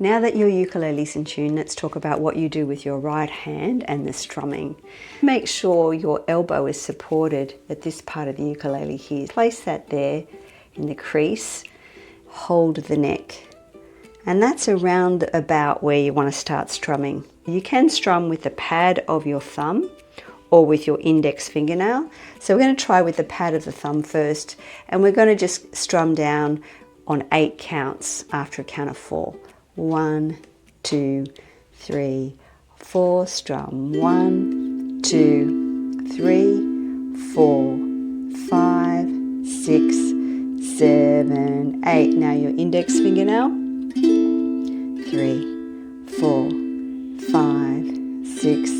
Now that your ukulele's in tune, let's talk about what you do with your right hand and the strumming. Make sure your elbow is supported at this part of the ukulele here. Place that there in the crease, hold the neck. And that's around about where you want to start strumming. You can strum with the pad of your thumb or with your index fingernail. So we're going to try with the pad of the thumb first, and we're going to just strum down on 8 counts after a count of 4. 1, 2, 3, 4, strum. 1, 2, 3, 4, 5, 6, 7, 8. Now your index fingernail. 3, 4, 5, 6,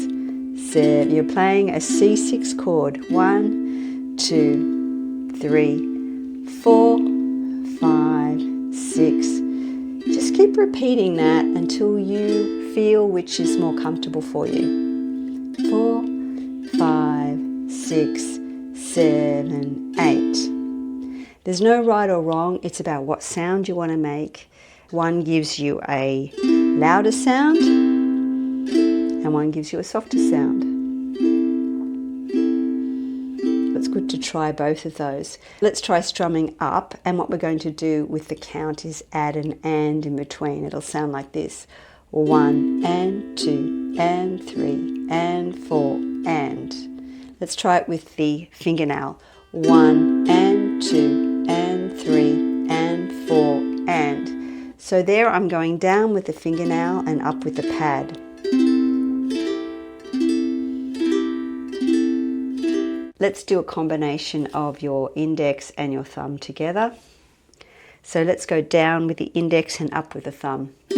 7. You're playing a C6 chord. 1, 2, 3, 4, 5, 6. Just keep repeating that until you feel which is more comfortable for you. 4, 5, 6, 7, 8. There's no right or wrong. It's about what sound you want to make. One gives you a louder sound and one gives you a softer sound. It's good to try both of those. Let's try strumming up, and what we're going to do with the count is add an and in between. It'll sound like this. 1 and 2 and 3 and 4 and. Let's try it with the fingernail. 1 and 2 and 3 and 4 and. So there I'm going down with the fingernail and up with the pad. Let's do a combination of your index and your thumb together. So let's go down with the index and up with the thumb. So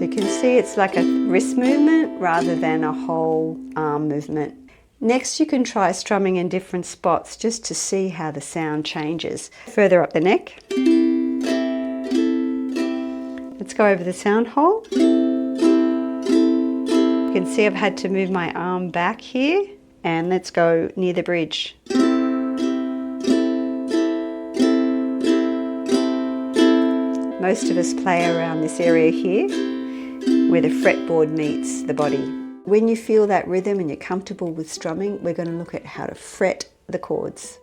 you can see it's like a wrist movement rather than a whole arm movement. Next, you can try strumming in different spots just to see how the sound changes. Further up the neck. Let's go over the sound hole. You can see I've had to move my arm back here, and let's go near the bridge. Most of us play around this area here where the fretboard meets the body. When you feel that rhythm and you're comfortable with strumming, we're going to look at how to fret the chords.